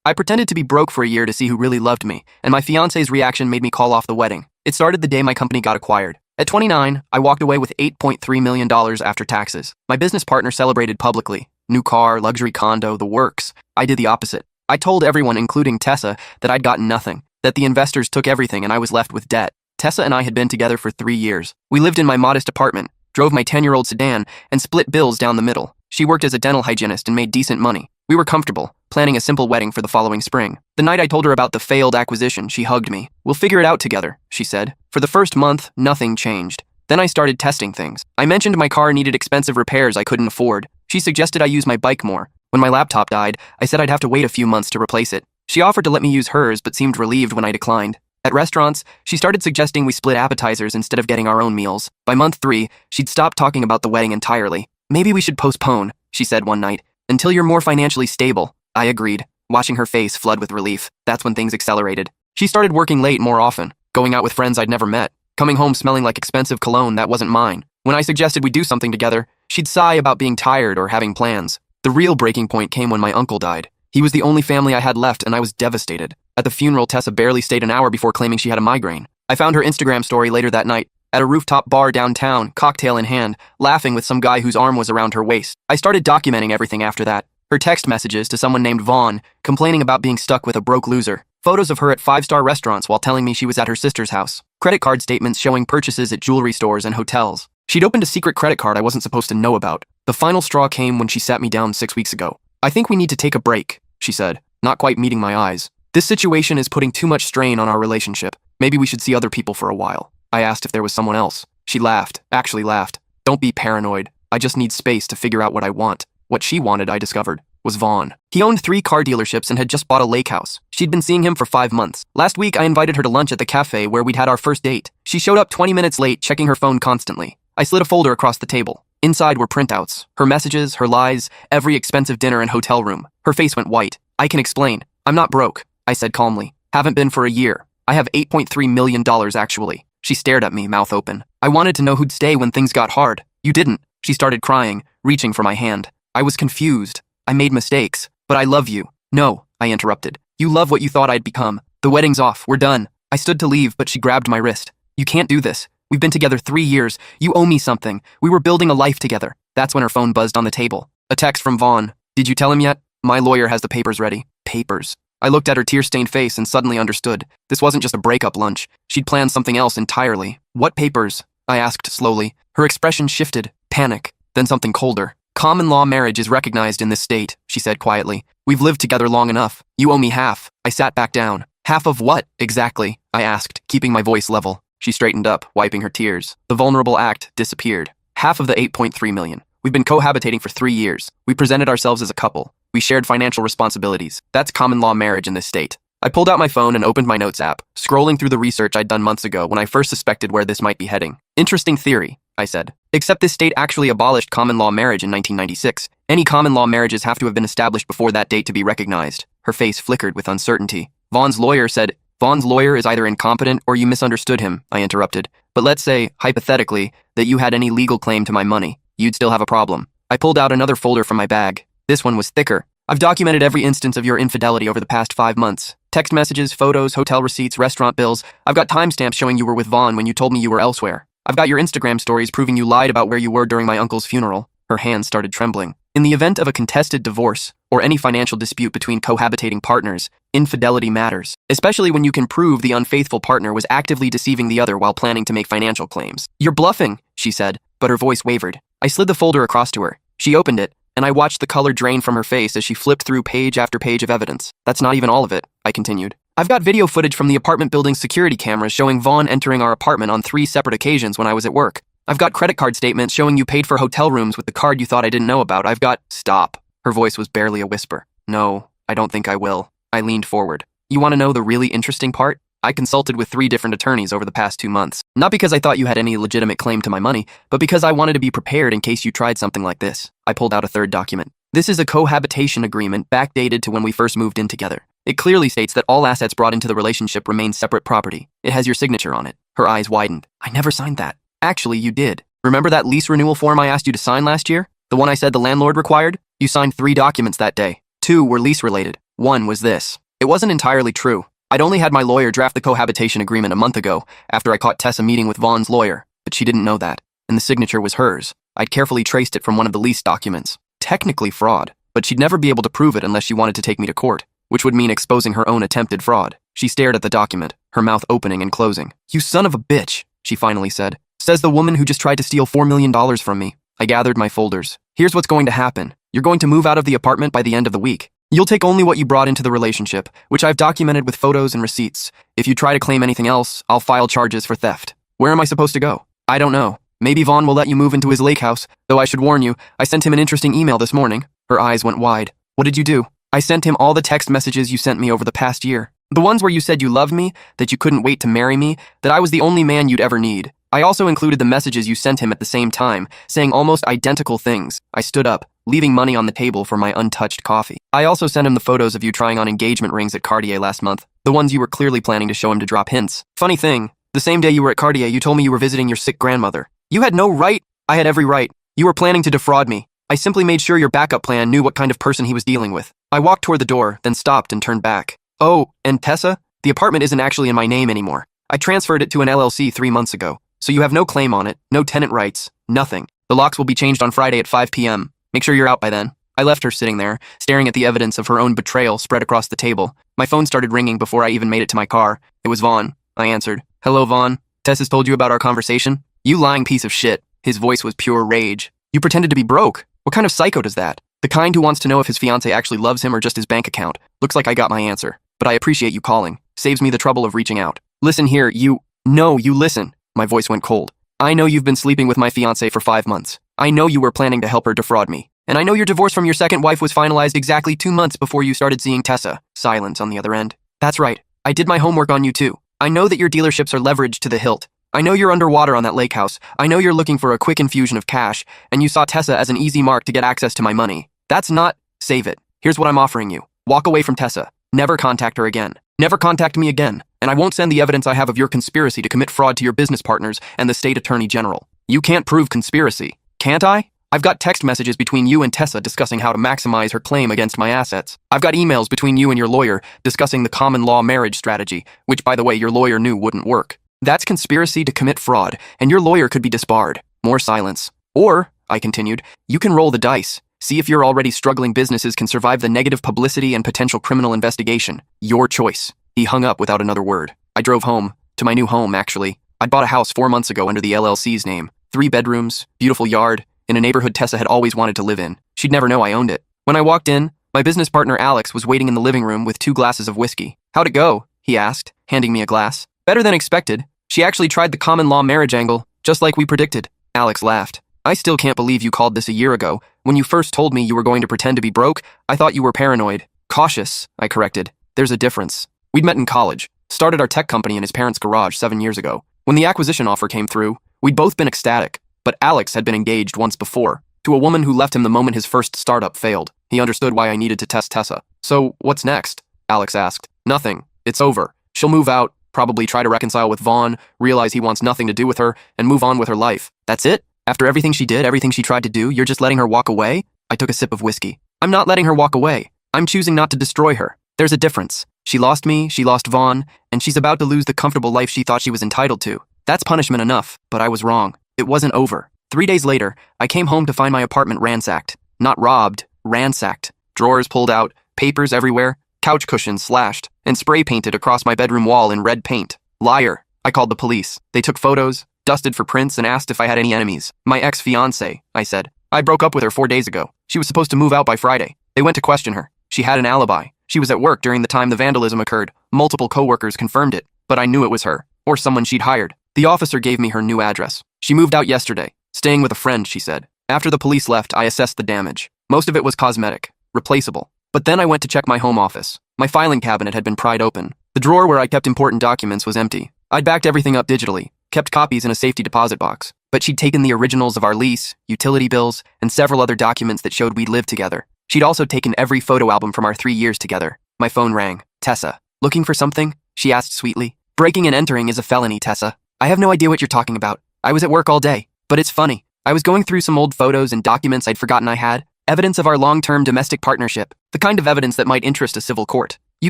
I pretended to be broke for a year to see who really loved me, and my fiancé's reaction made me call off the wedding. It started the day my company got acquired. At 29, I walked away with $8.3 million after taxes. My business partner celebrated publicly. New car, luxury condo, the works. I did the opposite. I told everyone, including Tessa, that I'd gotten nothing, that the investors took everything and I was left with debt. Tessa and I had been together for 3 years. We lived in my modest apartment, drove my 10-year-old sedan, and split bills down the middle. She worked as a dental hygienist and made decent money. We were comfortable, planning a simple wedding for the following spring. The night I told her about the failed acquisition, she hugged me. "We'll figure it out together," she said. For the first month, nothing changed. Then I started testing things. I mentioned my car needed expensive repairs I couldn't afford. She suggested I use my bike more. When my laptop died, I said I'd have to wait a few months to replace it. She offered to let me use hers, but seemed relieved when I declined. At restaurants, she started suggesting we split appetizers instead of getting our own meals. By month 3, she'd stopped talking about the wedding entirely. "Maybe we should postpone," she said one night, "until you're more financially stable." I agreed, watching her face flood with relief. That's when things accelerated. She started working late more often, going out with friends I'd never met, coming home smelling like expensive cologne that wasn't mine. When I suggested we do something together, she'd sigh about being tired or having plans. The real breaking point came when my uncle died. He was the only family I had left, and I was devastated. At the funeral, Tessa barely stayed an hour before claiming she had a migraine. I found her Instagram story later that night, at a rooftop bar downtown, cocktail in hand, laughing with some guy whose arm was around her waist. I started documenting everything after that. Her text messages to someone named Vaughn, complaining about being stuck with a broke loser. Photos of her at 5-star restaurants while telling me she was at her sister's house. Credit card statements showing purchases at jewelry stores and hotels. She'd opened a secret credit card I wasn't supposed to know about. The final straw came when she sat me down 6 weeks ago. "I think we need to take a break," she said, not quite meeting my eyes. "This situation is putting too much strain on our relationship. Maybe we should see other people for a while." I asked if there was someone else. She laughed, actually laughed. "Don't be paranoid. I just need space to figure out what I want." What she wanted, I discovered, was Vaughn. He owned 3 car dealerships and had just bought a lake house. She'd been seeing him for 5 months. Last week, I invited her to lunch at the cafe where we'd had our first date. She showed up 20 minutes late, checking her phone constantly. I slid a folder across the table. Inside were printouts, her messages, her lies, every expensive dinner and hotel room. Her face went white. "I can explain. I'm not broke," I said calmly. "Haven't been for a year. I have $8.3 million actually." She stared at me, mouth open. "I wanted to know who'd stay when things got hard. You didn't." She started crying, reaching for my hand. I was confused. "I made mistakes, but I love you." "No," I interrupted. "You love what you thought I'd become. The wedding's off. We're done." I stood to leave, but she grabbed my wrist. "You can't do this. We've been together 3 years. You owe me something. We were building a life together." That's when her phone buzzed on the table. A text from Vaughn. "Did you tell him yet? My lawyer has the papers ready." Papers. I looked at her tear-stained face and suddenly understood. This wasn't just a breakup lunch. She'd planned something else entirely. "What papers?" I asked slowly. Her expression shifted. Panic. Then something colder. "Common law marriage is recognized in this state," she said quietly. "We've lived together long enough. You owe me half." I sat back down. "Half of what, exactly?" I asked, keeping my voice level. She straightened up, wiping her tears. The vulnerable act disappeared. "Half of the $8.3 million. We've been cohabitating for 3 years. We presented ourselves as a couple. We shared financial responsibilities. That's common law marriage in this state." I pulled out my phone and opened my notes app, scrolling through the research I'd done months ago when I first suspected where this might be heading. "Interesting theory," I said. "Except this state actually abolished common law marriage in 1996. Any common law marriages have to have been established before that date to be recognized." Her face flickered with uncertainty. "Vaughn's lawyer said..." "Vaughn's lawyer is either incompetent or you misunderstood him," I interrupted. "But let's say, hypothetically, that you had any legal claim to my money. You'd still have a problem." I pulled out another folder from my bag. This one was thicker. "I've documented every instance of your infidelity over the past 5 months. Text messages, photos, hotel receipts, restaurant bills. I've got timestamps showing you were with Vaughn when you told me you were elsewhere. I've got your Instagram stories proving you lied about where you were during my uncle's funeral." Her hands started trembling. "In the event of a contested divorce, or any financial dispute between cohabitating partners, infidelity matters, especially when you can prove the unfaithful partner was actively deceiving the other while planning to make financial claims." "You're bluffing," she said, but her voice wavered. I slid the folder across to her. She opened it, and I watched the color drain from her face as she flipped through page after page of evidence. "That's not even all of it," I continued. "I've got video footage from the apartment building's security cameras showing Vaughn entering our apartment on 3 separate occasions when I was at work. I've got credit card statements showing you paid for hotel rooms with the card you thought I didn't know about. I've got..." "Stop." Her voice was barely a whisper. "No, I don't think I will." I leaned forward. "You want to know the really interesting part? I consulted with 3 different attorneys over the past 2 months. Not because I thought you had any legitimate claim to my money, but because I wanted to be prepared in case you tried something like this." I pulled out a 3rd document. "This is a cohabitation agreement backdated to when we first moved in together. It clearly states that all assets brought into the relationship remain separate property. It has your signature on it." Her eyes widened. "I never signed that." "Actually, you did. Remember that lease renewal form I asked you to sign last year? The one I said the landlord required? You signed 3 documents that day. 2 were lease-related. One was this. It wasn't entirely true. I'd only had my lawyer draft the cohabitation agreement a month ago after I caught Tessa meeting with Vaughn's lawyer, but she didn't know that, and the signature was hers. I'd carefully traced it from one of the lease documents. Technically fraud, but she'd never be able to prove it unless she wanted to take me to court, which would mean exposing her own attempted fraud. She stared at the document, her mouth opening and closing. "You son of a bitch," she finally said. "Says the woman who just tried to steal $4 million from me." I gathered my folders. "Here's what's going to happen. You're going to move out of the apartment by the end of the week. You'll take only what you brought into the relationship, which I've documented with photos and receipts. If you try to claim anything else, I'll file charges for theft." "Where am I supposed to go?" "I don't know. Maybe Vaughn will let you move into his lake house, though I should warn you, I sent him an interesting email this morning." Her eyes went wide. "What did you do?" "I sent him all the text messages you sent me over the past year. The ones where you said you loved me, that you couldn't wait to marry me, that I was the only man you'd ever need. I also included the messages you sent him at the same time, saying almost identical things." I stood up, leaving money on the table for my untouched coffee. "I also sent him the photos of you trying on engagement rings at Cartier last month, the ones you were clearly planning to show him to drop hints. Funny thing, the same day you were at Cartier, you told me you were visiting your sick grandmother. You had no right." "I had every right. You were planning to defraud me. I simply made sure your backup plan knew what kind of person he was dealing with." I walked toward the door, then stopped and turned back. "Oh, and Tessa? The apartment isn't actually in my name anymore. I transferred it to an LLC 3 months ago, so you have no claim on it, no tenant rights, nothing. The locks will be changed on Friday at 5 p.m. Make sure you're out by then." I left her sitting there, staring at the evidence of her own betrayal spread across the table. My phone started ringing before I even made it to my car. It was Vaughn. I answered. "Hello, Vaughn. Tess has told you about our conversation?" "You lying piece of shit." His voice was pure rage. "You pretended to be broke. What kind of psycho does that? The kind who wants to know if his fiancée actually loves him or just his bank account. Looks like I got my answer. But I appreciate you calling. Saves me the trouble of reaching out. Listen here, you... No, you listen." My voice went cold. "I know you've been sleeping with my fiancée for 5 months. I know you were planning to help her defraud me. And I know your divorce from your second wife was finalized exactly 2 months before you started seeing Tessa." Silence on the other end. "That's right. I did my homework on you too. I know that your dealerships are leveraged to the hilt. I know you're underwater on that lake house. I know you're looking for a quick infusion of cash, and you saw Tessa as an easy mark to get access to my money. That's not... Save it. Here's what I'm offering you. Walk away from Tessa. Never contact her again. Never contact me again. And I won't send the evidence I have of your conspiracy to commit fraud to your business partners and the state attorney general. You can't prove conspiracy. Can't I? I've got text messages between you and Tessa discussing how to maximize her claim against my assets. I've got emails between you and your lawyer discussing the common law marriage strategy, which, by the way, your lawyer knew wouldn't work. That's conspiracy to commit fraud, and your lawyer could be disbarred." More silence. "Or," I continued, "you can roll the dice. See if your already struggling businesses can survive the negative publicity and potential criminal investigation. Your choice." He hung up without another word. I drove home. To my new home, actually. I'd bought a house 4 months ago under the LLC's name. 3 bedrooms, beautiful yard, in a neighborhood Tessa had always wanted to live in. She'd never know I owned it. When I walked in, my business partner Alex was waiting in the living room with 2 glasses of whiskey. "How'd it go?" he asked, handing me a glass. "Better than expected. She actually tried the common law marriage angle, just like we predicted." Alex laughed. "I still can't believe you called this a year ago. When you first told me you were going to pretend to be broke, I thought you were paranoid." "Cautious," I corrected. "There's a difference. We'd met in college, started our tech company in his parents' garage 7 years ago. When the acquisition offer came through, we'd both been ecstatic, but Alex had been engaged once before, to a woman who left him the moment his first startup failed. He understood why I needed to test Tessa." "So, what's next?" Alex asked. "Nothing. It's over. She'll move out, probably try to reconcile with Vaughn, realize he wants nothing to do with her, and move on with her life. That's it? After everything she did, everything she tried to do, you're just letting her walk away?" I took a sip of whiskey. "I'm not letting her walk away. I'm choosing not to destroy her. There's a difference. She lost me, she lost Vaughn, and she's about to lose the comfortable life she thought she was entitled to. That's punishment enough, but I was wrong. It wasn't over. 3 days later, I came home to find my apartment ransacked. Not robbed, ransacked. Drawers pulled out, papers everywhere, couch cushions slashed, and spray painted across my bedroom wall in red paint. Liar. I called the police. They took photos, dusted for prints, and asked if I had any enemies. "My ex-fiancée," I said. "I broke up with her 4 days ago. She was supposed to move out by Friday. They went to question her. She had an alibi. She was at work during the time the vandalism occurred. Multiple coworkers confirmed it, but I knew it was her, or someone she'd hired. The officer gave me her new address. She moved out yesterday, staying with a friend, she said. After the police left, I assessed the damage. Most of it was cosmetic, replaceable. But then I went to check my home office. My filing cabinet had been pried open. The drawer where I kept important documents was empty. I'd backed everything up digitally, kept copies in a safety deposit box. But she'd taken the originals of our lease, utility bills, and several other documents that showed we'd lived together. She'd also taken every photo album from our 3 years together. My phone rang. "Tessa, looking for something?" she asked sweetly. "Breaking and entering is a felony, Tessa. I have no idea what you're talking about. I was at work all day. But it's funny. I was going through some old photos and documents I'd forgotten I had. Evidence of our long-term domestic partnership, the kind of evidence that might interest a civil court. You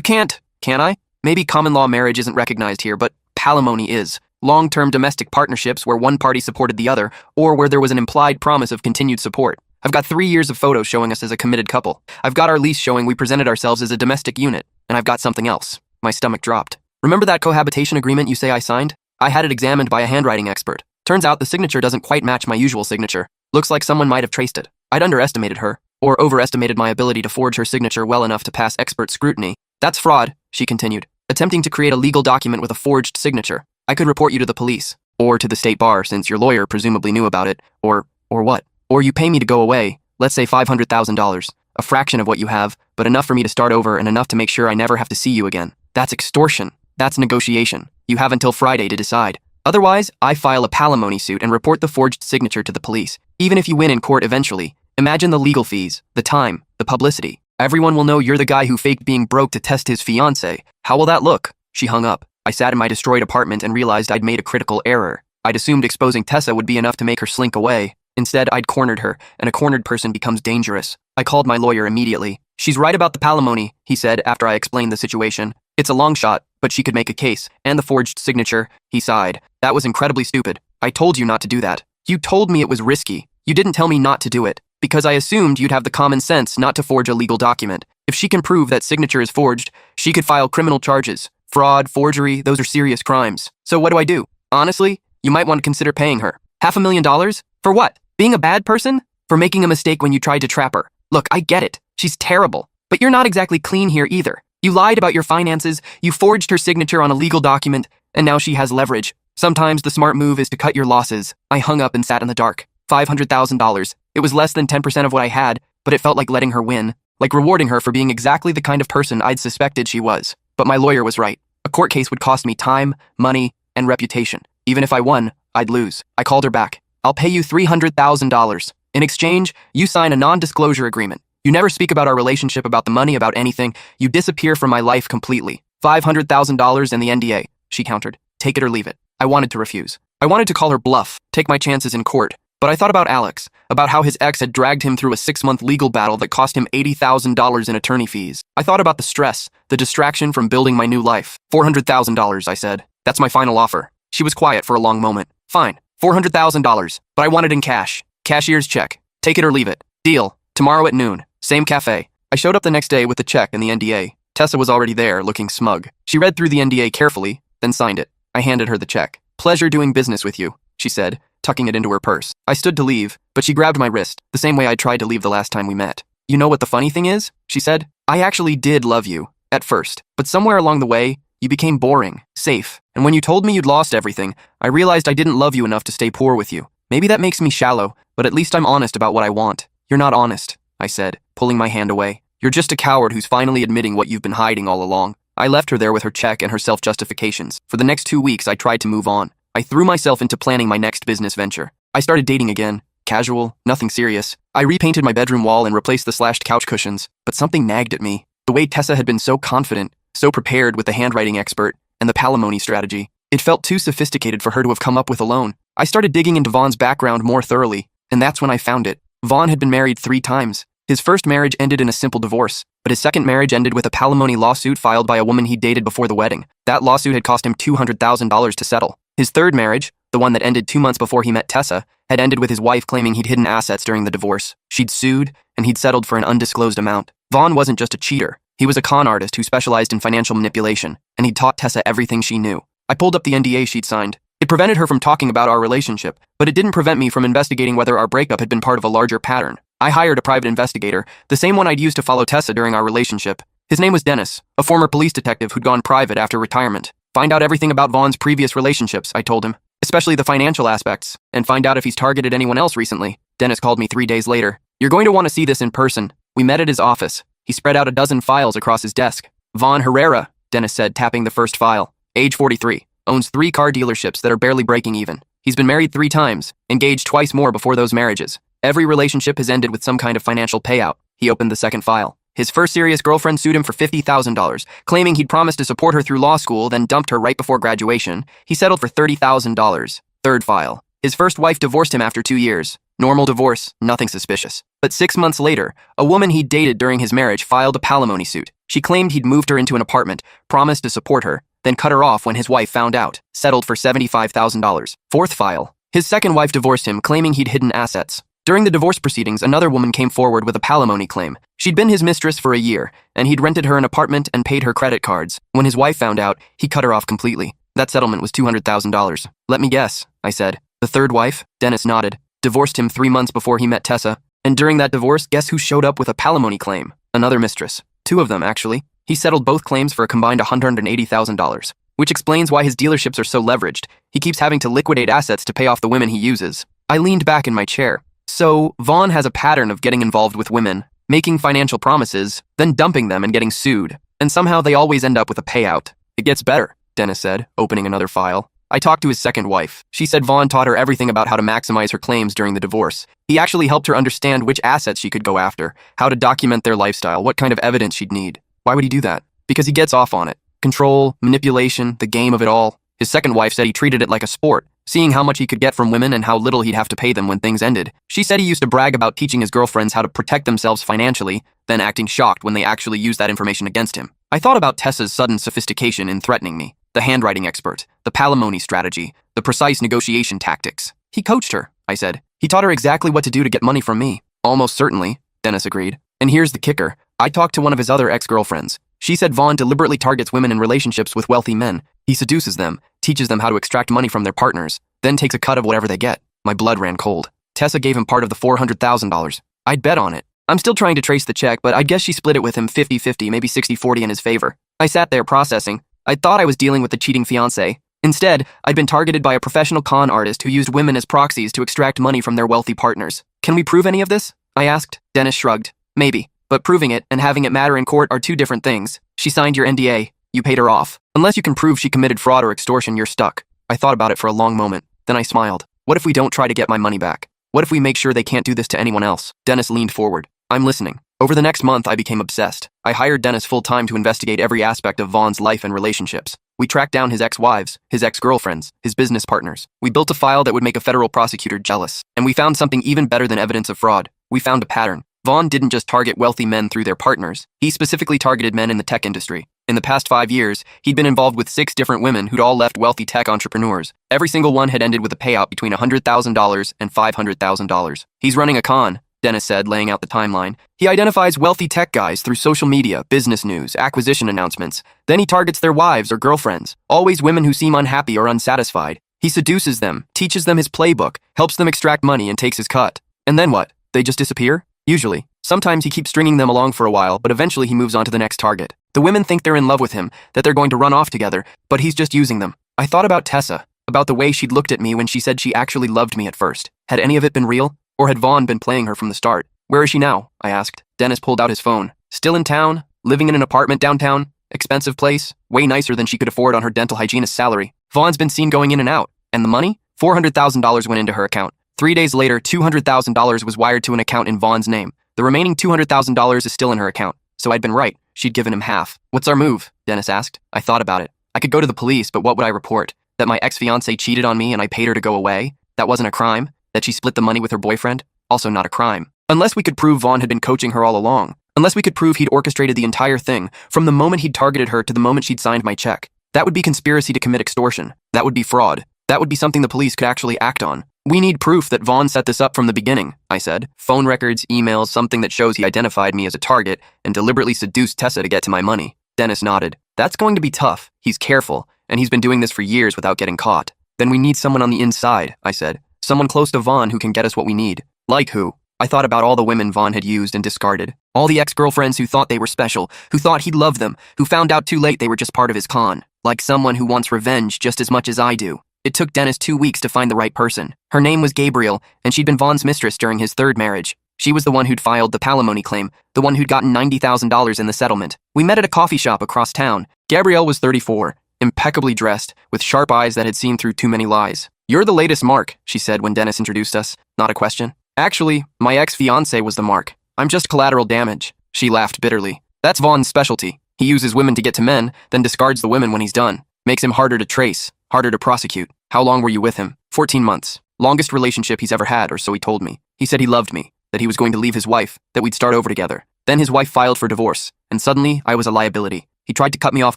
can't, can I? Maybe common law marriage isn't recognized here, but palimony is. Long-term domestic partnerships where one party supported the other, or where there was an implied promise of continued support. I've got 3 years of photos showing us as a committed couple. I've got our lease showing we presented ourselves as a domestic unit, and I've got something else. My stomach dropped. Remember that cohabitation agreement you say I signed? I had it examined by a handwriting expert. Turns out the signature doesn't quite match my usual signature. Looks like someone might have traced it. I'd underestimated her, or overestimated my ability to forge her signature well enough to pass expert scrutiny. That's fraud, she continued. Attempting to create a legal document with a forged signature. I could report you to the police, or to the state bar since your lawyer presumably knew about it, or what? Or you pay me to go away, let's say $500,000, a fraction of what you have, but enough for me to start over and enough to make sure I never have to see you again. That's extortion. That's negotiation. You have until Friday to decide. Otherwise, I file a palimony suit and report the forged signature to the police. Even if you win in court eventually, imagine the legal fees, the time, the publicity. Everyone will know you're the guy who faked being broke to test his fiancée. How will that look? She hung up. I sat in my destroyed apartment and realized I'd made a critical error. I'd assumed exposing Tessa would be enough to make her slink away. Instead, I'd cornered her, and a cornered person becomes dangerous. I called my lawyer immediately. She's right about the palimony, he said after I explained the situation. It's a long shot, but she could make a case. And the forged signature, he sighed. That was incredibly stupid. I told you not to do that. You told me it was risky. You didn't tell me not to do it, because I assumed you'd have the common sense not to forge a legal document. If she can prove that signature is forged, she could file criminal charges. Fraud, forgery, those are serious crimes. So what do I do? Honestly, you might want to consider paying her. $500,000? For what? Being a bad person? For making a mistake when you tried to trap her. Look, I get it. She's terrible. But you're not exactly clean here either. You lied about your finances, you forged her signature on a legal document, and now she has leverage. Sometimes the smart move is to cut your losses. I hung up and sat in the dark. $500,000. It was less than 10% of what I had, but it felt like letting her win. Like rewarding her for being exactly the kind of person I'd suspected she was. But my lawyer was right. A court case would cost me time, money, and reputation. Even if I won, I'd lose. I called her back. I'll pay you $300,000. In exchange, you sign a non-disclosure agreement. You never speak about our relationship, about the money, about anything. You disappear from my life completely. $500,000 and the NDA, she countered. Take it or leave it. I wanted to refuse. I wanted to call her bluff, take my chances in court. But I thought about Alex, about how his ex had dragged him through a 6-month legal battle that cost him $80,000 in attorney fees. I thought about the stress, the distraction from building my new life. $400,000, I said. That's my final offer. She was quiet for a long moment. Fine, $400,000, but I want it in cash. Cashier's check. Take it or leave it. Deal. Tomorrow at noon. Same cafe. I showed up the next day with the check and the NDA. Tessa was already there, looking smug. She read through the NDA carefully, then signed it. I handed her the check. Pleasure doing business with you, she said, tucking it into her purse. I stood to leave, but she grabbed my wrist, the same way I tried to leave the last time we met. You know what the funny thing is? She said. I actually did love you, at first, but somewhere along the way, you became boring, safe, and when you told me you'd lost everything, I realized I didn't love you enough to stay poor with you. Maybe that makes me shallow, but at least I'm honest about what I want. You're not honest, I said, pulling my hand away. You're just a coward who's finally admitting what you've been hiding all along. I left her there with her check and her self-justifications. For the next 2 weeks, I tried to move on. I threw myself into planning my next business venture. I started dating again. Casual, nothing serious. I repainted my bedroom wall and replaced the slashed couch cushions, but something nagged at me. The way Tessa had been so confident, so prepared with the handwriting expert and the palimony strategy. It felt too sophisticated for her to have come up with alone. I started digging into Vaughn's background more thoroughly, and that's when I found it. Vaughn had been married 3 times. His first marriage ended in a simple divorce, but his second marriage ended with a palimony lawsuit filed by a woman he dated before the wedding. That lawsuit had cost him $200,000 to settle. His third marriage, the one that ended 2 months before he met Tessa, had ended with his wife claiming he'd hidden assets during the divorce. She'd sued, and he'd settled for an undisclosed amount. Vaughn wasn't just a cheater. He was a con artist who specialized in financial manipulation, and he'd taught Tessa everything she knew. I pulled up the NDA she'd signed. It prevented her from talking about our relationship, but it didn't prevent me from investigating whether our breakup had been part of a larger pattern. I hired a private investigator, the same one I'd used to follow Tessa during our relationship. His name was Dennis, a former police detective who'd gone private after retirement. Find out everything about Vaughn's previous relationships, I told him, especially the financial aspects, and find out if he's targeted anyone else recently. Dennis called me 3 days later. You're going to want to see this in person. We met at his office. He spread out a dozen files across his desk. Vaughn Herrera, Dennis said, tapping the first file. Age 43. Owns 3 car dealerships that are barely breaking even. He's been married 3 times, engaged twice more before those marriages. Every relationship has ended with some kind of financial payout. He opened the second file. His first serious girlfriend sued him for $50,000, claiming he'd promised to support her through law school, then dumped her right before graduation. He settled for $30,000. Third file. His first wife divorced him after 2 years. Normal divorce, nothing suspicious. But 6 months later, a woman he'd dated during his marriage filed a palimony suit. She claimed he'd moved her into an apartment, promised to support her, then cut her off when his wife found out, settled for $75,000. Fourth file. His second wife divorced him, claiming he'd hidden assets. During the divorce proceedings, another woman came forward with a palimony claim. She'd been his mistress for a year, and he'd rented her an apartment and paid her credit cards. When his wife found out, he cut her off completely. That settlement was $200,000. Let me guess, I said. The third wife? Dennis nodded. Divorced him 3 months before he met Tessa. And during that divorce, guess who showed up with a palimony claim? Another mistress. 2 of them, actually. He settled both claims for a combined $180,000. Which explains why his dealerships are so leveraged. He keeps having to liquidate assets to pay off the women he uses. I leaned back in my chair. So, Vaughn has a pattern of getting involved with women, making financial promises, then dumping them and getting sued. And somehow they always end up with a payout. It gets better, Dennis said, opening another file. I talked to his second wife. She said Vaughn taught her everything about how to maximize her claims during the divorce. He actually helped her understand which assets she could go after, how to document their lifestyle, what kind of evidence she'd need. Why would he do that? Because he gets off on it. Control, manipulation, the game of it all. His second wife said he treated it like a sport, seeing how much he could get from women and how little he'd have to pay them when things ended. She said he used to brag about teaching his girlfriends how to protect themselves financially, then acting shocked when they actually used that information against him. I thought about Tessa's sudden sophistication in threatening me, the handwriting expert, the palimony strategy, the precise negotiation tactics. He coached her, I said. He taught her exactly what to do to get money from me. Almost certainly, Dennis agreed. And here's the kicker. I talked to one of his other ex-girlfriends. She said Vaughn deliberately targets women in relationships with wealthy men. He seduces them, teaches them how to extract money from their partners, then takes a cut of whatever they get. My blood ran cold. Tessa gave him part of the $400,000. I'd bet on it. I'm still trying to trace the check, but I'd guess she split it with him 50-50, maybe 60-40 in his favor. I sat there processing. I thought I was dealing with the cheating fiancé. Instead, I'd been targeted by a professional con artist who used women as proxies to extract money from their wealthy partners. Can we prove any of this? I asked. Dennis shrugged. Maybe. But proving it and having it matter in court are two different things. She signed your NDA. You paid her off. Unless you can prove she committed fraud or extortion, you're stuck. I thought about it for a long moment. Then I smiled. What if we don't try to get my money back? What if we make sure they can't do this to anyone else? Dennis leaned forward. I'm listening. Over the next month, I became obsessed. I hired Dennis full-time to investigate every aspect of Vaughn's life and relationships. We tracked down his ex-wives, his ex-girlfriends, his business partners. We built a file that would make a federal prosecutor jealous. And we found something even better than evidence of fraud. We found a pattern. Vaughn didn't just target wealthy men through their partners. He specifically targeted men in the tech industry. In the past 5 years, he'd been involved with 6 different women who'd all left wealthy tech entrepreneurs. Every single one had ended with a payout between $100,000 and $500,000. He's running a con, Dennis said, laying out the timeline. He identifies wealthy tech guys through social media, business news, acquisition announcements. Then he targets their wives or girlfriends, always women who seem unhappy or unsatisfied. He seduces them, teaches them his playbook, helps them extract money and takes his cut. And then what? They just disappear? Usually. Sometimes he keeps stringing them along for a while, but eventually he moves on to the next target. The women think they're in love with him, that they're going to run off together, but he's just using them. I thought about Tessa, about the way she'd looked at me when she said she actually loved me at first. Had any of it been real? Or had Vaughn been playing her from the start? Where is she now? I asked. Dennis pulled out his phone. Still in town? Living in an apartment downtown? Expensive place? Way nicer than she could afford on her dental hygienist's salary. Vaughn's been seen going in and out. And the money? $400,000 went into her account. 3 days later, $200,000 was wired to an account in Vaughn's name. The remaining $200,000 is still in her account, so I'd been right. She'd given him half. What's our move? Dennis asked. I thought about it. I could go to the police, but what would I report? That my ex-fiancée cheated on me and I paid her to go away? That wasn't a crime? That she split the money with her boyfriend? Also not a crime. Unless we could prove Vaughn had been coaching her all along. Unless we could prove he'd orchestrated the entire thing, from the moment he'd targeted her to the moment she'd signed my check. That would be conspiracy to commit extortion. That would be fraud. That would be something the police could actually act on. We need proof that Vaughn set this up from the beginning, I said. Phone records, emails, something that shows he identified me as a target and deliberately seduced Tessa to get to my money. Dennis nodded. That's going to be tough. He's careful, and he's been doing this for years without getting caught. Then we need someone on the inside, I said. Someone close to Vaughn who can get us what we need. Like who? I thought about all the women Vaughn had used and discarded. All the ex-girlfriends who thought they were special, who thought he'd love them, who found out too late they were just part of his con. Like someone who wants revenge just as much as I do. It took Dennis 2 weeks to find the right person. Her name was Gabriel, and she'd been Vaughn's mistress during his 3rd marriage. She was the one who'd filed the palimony claim, the one who'd gotten $90,000 in the settlement. We met at a coffee shop across town. Gabrielle was 34, impeccably dressed, with sharp eyes that had seen through too many lies. You're the latest mark, she said when Dennis introduced us. Not a question. Actually, my ex-fiancé was the mark. I'm just collateral damage. She laughed bitterly. That's Vaughn's specialty. He uses women to get to men, then discards the women when he's done. Makes him harder to trace, harder to prosecute. How long were you with him? 14 months. Longest relationship he's ever had, or so he told me. He said he loved me, that he was going to leave his wife, that we'd start over together. Then his wife filed for divorce, and suddenly I was a liability. He tried to cut me off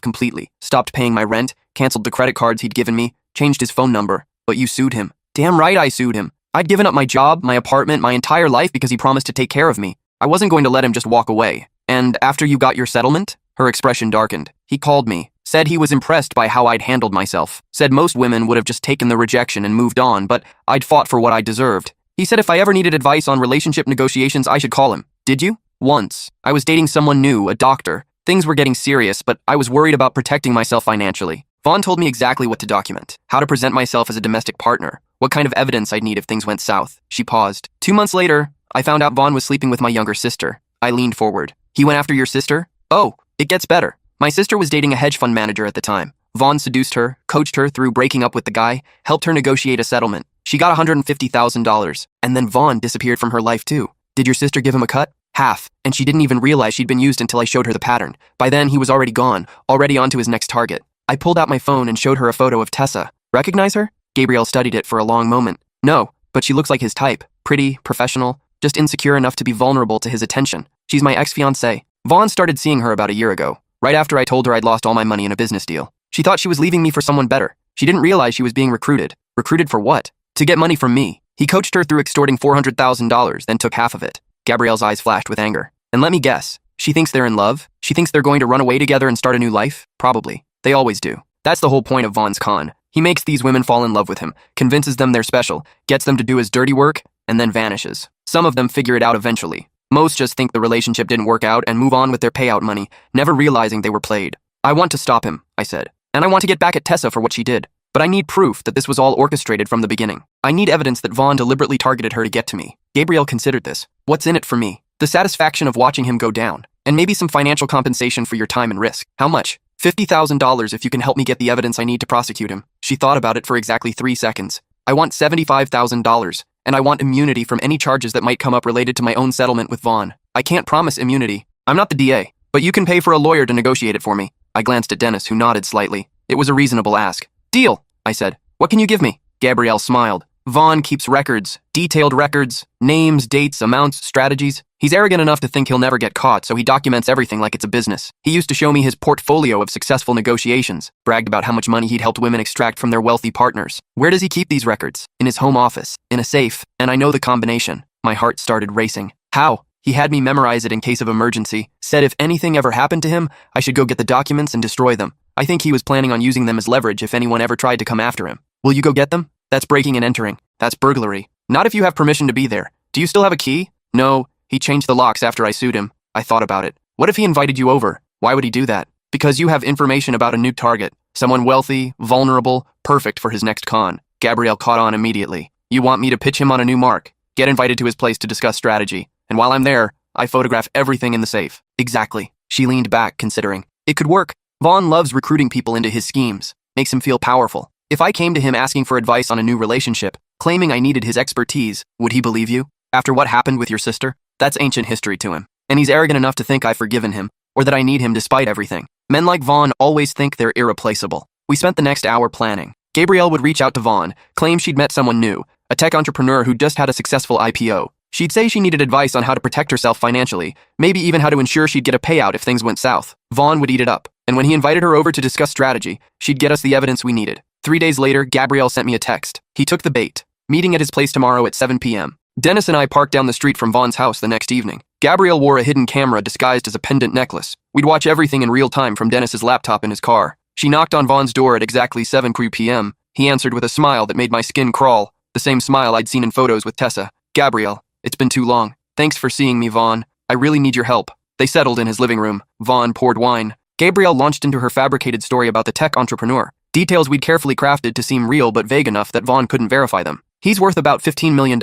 completely, stopped paying my rent, canceled the credit cards he'd given me, changed his phone number. But you sued him. Damn right I sued him. I'd given up my job, my apartment, my entire life because he promised to take care of me. I wasn't going to let him just walk away. And after you got your settlement? Her expression darkened. He called me, said he was impressed by how I'd handled myself, said most women would have just taken the rejection and moved on, but I'd fought for what I deserved. He said if I ever needed advice on relationship negotiations, I should call him. Did you? Once. I was dating someone new, a doctor. Things were getting serious, but I was worried about protecting myself financially. Vaughn told me exactly what to document, how to present myself as a domestic partner, what kind of evidence I'd need if things went south. She paused. 2 months later, I found out Vaughn was sleeping with my younger sister. I leaned forward. He went after your sister? Oh, it gets better. My sister was dating a hedge fund manager at the time. Vaughn seduced her, coached her through breaking up with the guy, helped her negotiate a settlement. She got $150,000, and then Vaughn disappeared from her life too. Did your sister give him a cut? Half, and she didn't even realize she'd been used until I showed her the pattern. By then, he was already gone, already on to his next target. I pulled out my phone and showed her a photo of Tessa. Recognize her? Gabriel studied it for a long moment. No, but she looks like his type. Pretty, professional, just insecure enough to be vulnerable to his attention. She's my ex-fiancée. Vaughn started seeing her about a year ago, right after I told her I'd lost all my money in a business deal. She thought she was leaving me for someone better. She didn't realize she was being recruited. Recruited for what? To get money from me. He coached her through extorting $400,000, then took half of it. Gabrielle's eyes flashed with anger. And let me guess, she thinks they're in love? She thinks they're going to run away together and start a new life? Probably. They always do. That's the whole point of Vaughn's con. He makes these women fall in love with him, convinces them they're special, gets them to do his dirty work, and then vanishes. Some of them figure it out eventually. Most just think the relationship didn't work out and move on with their payout money, never realizing they were played. I want to stop him, I said. And I want to get back at Tessa for what she did. But I need proof that this was all orchestrated from the beginning. I need evidence that Vaughn deliberately targeted her to get to me. Gabriel considered this. What's in it for me? The satisfaction of watching him go down. And maybe some financial compensation for your time and risk. How much? $50,000 if you can help me get the evidence I need to prosecute him. She thought about it for exactly 3 seconds. I want $75,000, and I want immunity from any charges that might come up related to my own settlement with Vaughn. I can't promise immunity. I'm not the DA, but you can pay for a lawyer to negotiate it for me. I glanced at Dennis, who nodded slightly. It was a reasonable ask. Deal, I said. What can you give me? Gabrielle smiled. Vaughn keeps records, detailed records, names, dates, amounts, strategies. He's arrogant enough to think he'll never get caught, so he documents everything like it's a business. He used to show me his portfolio of successful negotiations, bragged about how much money he'd helped women extract from their wealthy partners. Where does he keep these records? In his home office, in a safe, and I know the combination. My heart started racing. How? He had me memorize it in case of emergency, said if anything ever happened to him, I should go get the documents and destroy them. I think he was planning on using them as leverage if anyone ever tried to come after him. Will you go get them? That's breaking and entering. That's burglary. Not if you have permission to be there. Do you still have a key? No, he changed the locks after I sued him. I thought about it. What if he invited you over? Why would he do that? Because you have information about a new target. Someone wealthy, vulnerable, perfect for his next con. Gabrielle caught on immediately. You want me to pitch him on a new mark? Get invited to his place to discuss strategy. And while I'm there, I photograph everything in the safe. Exactly. She leaned back, considering. It could work. Vaughn loves recruiting people into his schemes. Makes him feel powerful. If I came to him asking for advice on a new relationship, claiming I needed his expertise, would he believe you? After what happened with your sister? That's ancient history to him. And he's arrogant enough to think I've forgiven him, or that I need him despite everything. Men like Vaughn always think they're irreplaceable. We spent the next hour planning. Gabrielle would reach out to Vaughn, claim she'd met someone new, a tech entrepreneur who just had a successful IPO. She'd say she needed advice on how to protect herself financially, maybe even how to ensure she'd get a payout if things went south. Vaughn would eat it up, and when he invited her over to discuss strategy, she'd get us the evidence we needed. 3 days later, Gabriel sent me a text. He took the bait. Meeting at his place tomorrow at 7 p.m. Dennis and I parked down the street from Vaughn's house the next evening. Gabriel wore a hidden camera disguised as a pendant necklace. We'd watch everything in real time from Dennis's laptop in his car. She knocked on Vaughn's door at exactly 7 p.m. He answered with a smile that made my skin crawl, the same smile I'd seen in photos with Tessa. Gabriel, it's been too long. Thanks for seeing me, Vaughn. I really need your help. They settled in his living room. Vaughn poured wine. Gabrielle launched into her fabricated story about the tech entrepreneur. Details we'd carefully crafted to seem real but vague enough that Vaughn couldn't verify them. He's worth about $15 million,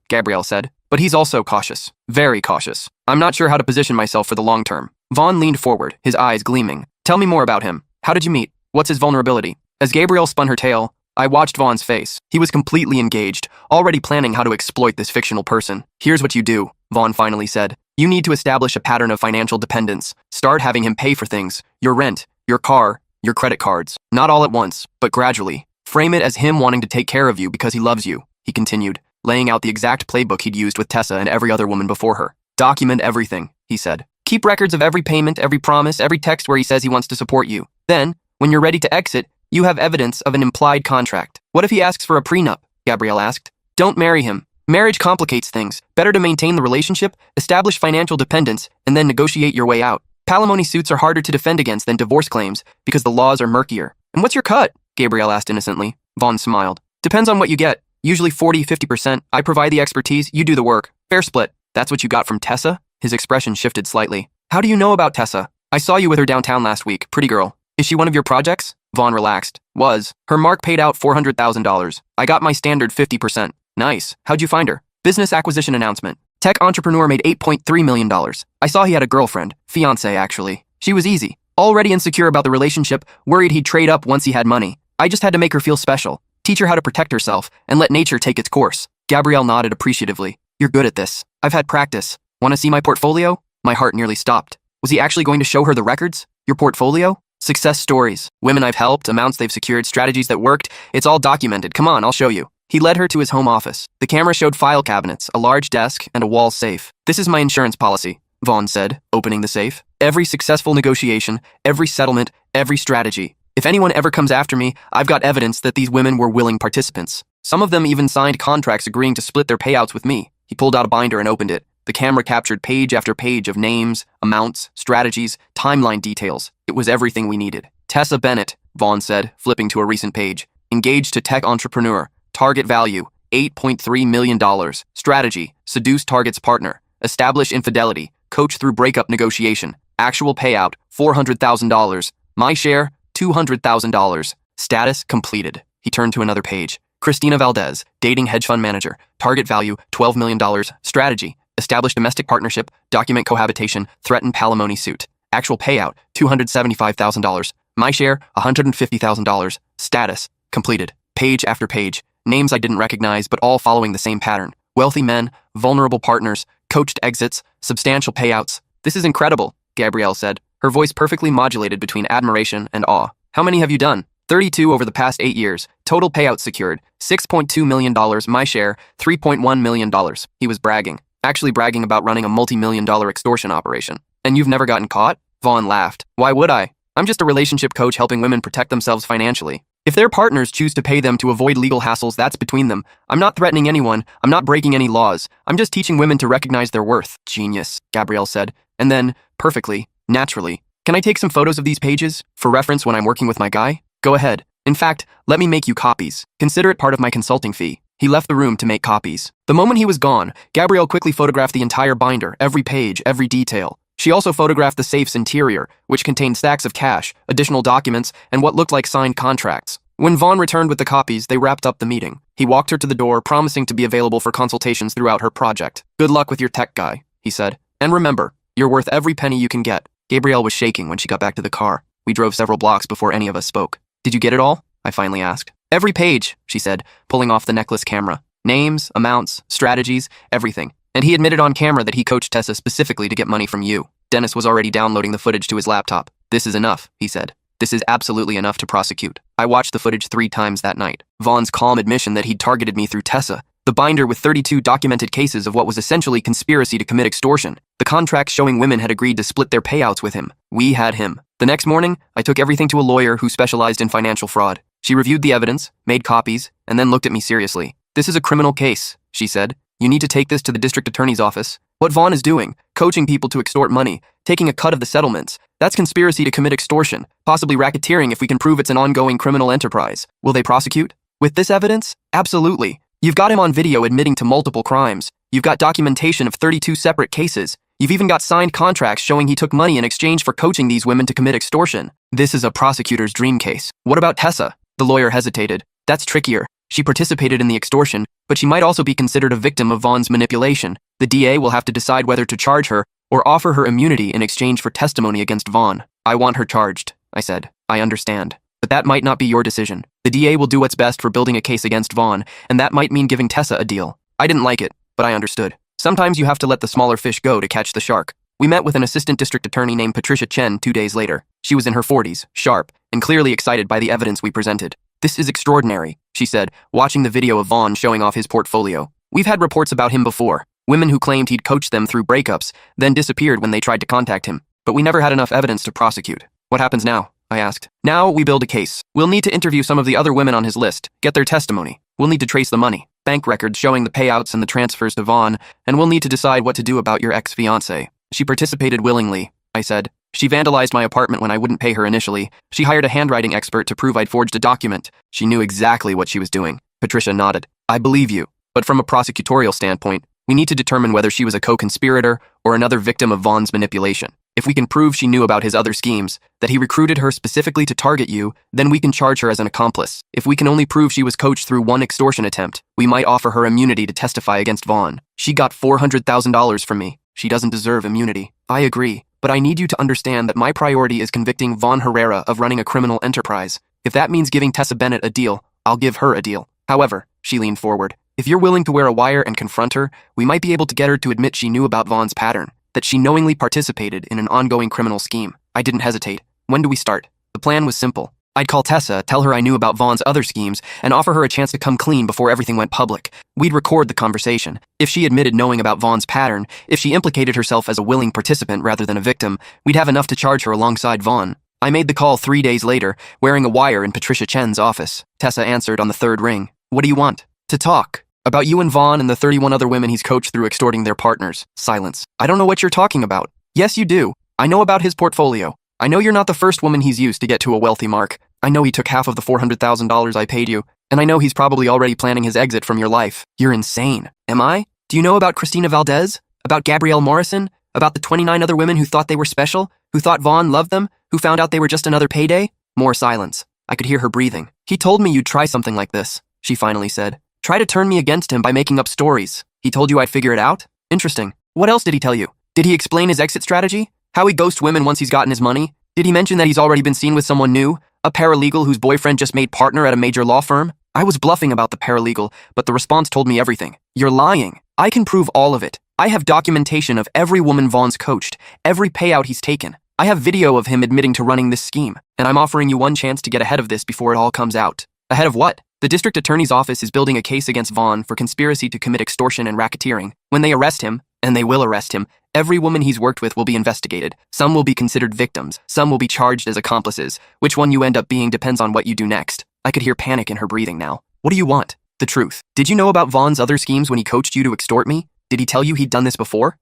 Gabrielle said. But he's also cautious. Very cautious. I'm not sure how to position myself for the long term. Vaughn leaned forward, his eyes gleaming. Tell me more about him. How did you meet? What's his vulnerability? As Gabrielle spun her tale, I watched Vaughn's face. He was completely engaged, already planning how to exploit this fictional person. Here's what you do, Vaughn finally said. You need to establish a pattern of financial dependence. Start having him pay for things. Your rent, your car, your credit cards. Not all at once, but gradually. Frame it as him wanting to take care of you because he loves you, he continued. laying out the exact playbook he'd used with Tessa and every other woman before her. Document everything, he said. Keep records of every payment, every promise, every text where he says he wants to support you. Then, when you're ready to exit, you have evidence of an implied contract. What if he asks for a prenup? Gabrielle asked. Don't marry him. Marriage complicates things. Better to maintain the relationship, establish financial dependence, and then negotiate your way out. Palimony suits are harder to defend against than divorce claims because the laws are murkier. And what's your cut? Gabrielle asked innocently. Vaughn smiled. Depends on what you get. Usually 40-50%. I provide the expertise, you do the work. Fair split. That's what you got from Tessa? His expression shifted slightly. How do you know about Tessa? I saw you with her downtown last week. Pretty girl. Is she one of your projects? Vaughn relaxed. Was. Her mark paid out $400,000. I got my standard 50%. Nice. How'd you find her? Business acquisition announcement. Tech entrepreneur made $8.3 million. I saw he had a girlfriend. Fiancée, actually. She was easy. Already insecure about the relationship, worried he'd trade up once he had money. I just had to make her feel special. Teach her how to protect herself, and let nature take its course. Gabrielle nodded appreciatively. You're good at this. I've had practice. Want to see my portfolio? My heart nearly stopped. Was he actually going to show her the records? Your portfolio? Success stories. Women I've helped, amounts they've secured, strategies that worked. It's all documented. Come on, I'll show you. He led her to his home office. The camera showed file cabinets, a large desk, and a wall safe. This is my insurance policy, Vaughn said, opening the safe. Every successful negotiation, every settlement, every strategy. If anyone ever comes after me, I've got evidence that these women were willing participants. Some of them even signed contracts agreeing to split their payouts with me. He pulled out a binder and opened it. The camera captured page after page of names, amounts, strategies, timeline details. It was everything we needed. Tessa Bennett, Vaughn said, flipping to a recent page. Engaged to tech entrepreneur. Target value, $8.3 million. Strategy, seduce target's partner. Establish infidelity. Coach through breakup negotiation. Actual payout, $400,000. My share, $200,000. Status completed. He turned to another page. Christina Valdez, dating hedge fund manager. Target value, $12 million. Strategy, establish domestic partnership. Document cohabitation. Threaten palimony suit. Actual payout, $275,000. My share, $150,000. Status completed. Page after page. Names I didn't recognize, but all following the same pattern. Wealthy men, vulnerable partners, coached exits, substantial payouts. This is incredible, Gabrielle said, her voice perfectly modulated between admiration and awe. How many have you done? 32 over the past 8 years. Total payouts secured, $6.2 million. My share, $3.1 million. He was bragging. Actually bragging about running a multi-million-dollar extortion operation. And you've never gotten caught? Vaughn laughed. Why would I? I'm just a relationship coach helping women protect themselves financially. If their partners choose to pay them to avoid legal hassles, that's between them. I'm not threatening anyone. I'm not breaking any laws. I'm just teaching women to recognize their worth. Genius, Gabrielle said. And then, perfectly, naturally, can I take some photos of these pages for reference when I'm working with my guy? Go ahead. In fact, let me make you copies. Consider it part of my consulting fee. He left the room to make copies. The moment he was gone, Gabrielle quickly photographed the entire binder, every page, every detail. She also photographed the safe's interior, which contained stacks of cash, additional documents, and what looked like signed contracts. When Vaughn returned with the copies, they wrapped up the meeting. He walked her to the door, promising to be available for consultations throughout her project. Good luck with your tech guy, he said. And remember, you're worth every penny you can get. Gabrielle was shaking when she got back to the car. We drove several blocks before any of us spoke. Did you get it all? I finally asked. Every page, she said, pulling off the necklace camera. Names, amounts, strategies, everything. And he admitted on camera that he coached Tessa specifically to get money from you. Dennis was already downloading the footage to his laptop. This is enough, he said. This is absolutely enough to prosecute. I watched the footage 3 times that night. Vaughn's calm admission that he'd targeted me through Tessa. The binder with 32 documented cases of what was essentially conspiracy to commit extortion. The contracts showing women had agreed to split their payouts with him. We had him. The next morning, I took everything to a lawyer who specialized in financial fraud. She reviewed the evidence, made copies, and then looked at me seriously. This is a criminal case, she said. You need to take this to the district attorney's office. What Vaughn is doing, coaching people to extort money, taking a cut of the settlements, that's conspiracy to commit extortion, possibly racketeering if we can prove it's an ongoing criminal enterprise. Will they prosecute? With this evidence? Absolutely. You've got him on video admitting to multiple crimes. You've got documentation of 32 separate cases. You've even got signed contracts showing he took money in exchange for coaching these women to commit extortion. This is a prosecutor's dream case. What about Tessa? The lawyer hesitated. That's trickier. She participated in the extortion, but she might also be considered a victim of Vaughn's manipulation. The DA will have to decide whether to charge her or offer her immunity in exchange for testimony against Vaughn. I want her charged, I said. I understand. But that might not be your decision. The DA will do what's best for building a case against Vaughn, and that might mean giving Tessa a deal. I didn't like it, but I understood. Sometimes you have to let the smaller fish go to catch the shark. We met with an assistant district attorney named Patricia Chen 2 days later. She was in her 40s, sharp, and clearly excited by the evidence we presented. This is extraordinary, she said, watching the video of Vaughn showing off his portfolio. We've had reports about him before. Women who claimed he'd coached them through breakups, then disappeared when they tried to contact him. But we never had enough evidence to prosecute. What happens now? I asked. Now we build a case. We'll need to interview some of the other women on his list, get their testimony. We'll need to trace the money, bank records showing the payouts and the transfers to Vaughn, and we'll need to decide what to do about your ex-fiancée. She participated willingly, I said. She vandalized my apartment when I wouldn't pay her initially. She hired a handwriting expert to prove I'd forged a document. She knew exactly what she was doing. Patricia nodded. I believe you. But from a prosecutorial standpoint, we need to determine whether she was a co-conspirator or another victim of Vaughn's manipulation. If we can prove she knew about his other schemes, that he recruited her specifically to target you, then we can charge her as an accomplice. If we can only prove she was coached through one extortion attempt, we might offer her immunity to testify against Vaughn. She got $400,000 from me. She doesn't deserve immunity. I agree, but I need you to understand that my priority is convicting Vaughn Herrera of running a criminal enterprise. If that means giving Tessa Bennett a deal, I'll give her a deal. However, she leaned forward, if you're willing to wear a wire and confront her, we might be able to get her to admit she knew about Vaughn's pattern, that she knowingly participated in an ongoing criminal scheme. I didn't hesitate. When do we start? The plan was simple. I'd call Tessa, tell her I knew about Vaughn's other schemes, and offer her a chance to come clean before everything went public. We'd record the conversation. If she admitted knowing about Vaughn's pattern, if she implicated herself as a willing participant rather than a victim, we'd have enough to charge her alongside Vaughn. I made the call 3 days later, wearing a wire in Patricia Chen's office. Tessa answered on the third ring. What do you want? To talk. About you and Vaughn and the 31 other women he's coached through extorting their partners. Silence. I don't know what you're talking about. Yes, you do. I know about his portfolio. I know you're not the first woman he's used to get to a wealthy mark. I know he took half of the $400,000 I paid you. And I know he's probably already planning his exit from your life. You're insane. Am I? Do you know about Christina Valdez? About Gabrielle Morrison? About the 29 other women who thought they were special? Who thought Vaughn loved them? Who found out they were just another payday? More silence. I could hear her breathing. He told me you'd try something like this, she finally said. Try to turn me against him by making up stories. He told you I'd figure it out? Interesting. What else did he tell you? Did he explain his exit strategy? How he ghosts women once he's gotten his money? Did he mention that he's already been seen with someone new? A paralegal whose boyfriend just made partner at a major law firm? I was bluffing about the paralegal, but the response told me everything. You're lying. I can prove all of it. I have documentation of every woman Vaughn's coached, every payout he's taken. I have video of him admitting to running this scheme, and I'm offering you one chance to get ahead of this before it all comes out. Ahead of what? The district attorney's office is building a case against Vaughn for conspiracy to commit extortion and racketeering. When they arrest him, and they will arrest him, every woman he's worked with will be investigated. Some will be considered victims. Some will be charged as accomplices. Which one you end up being depends on what you do next. I could hear panic in her breathing now. What do you want? The truth. Did you know about Vaughn's other schemes when he coached you to extort me? Did he tell you he'd done this before?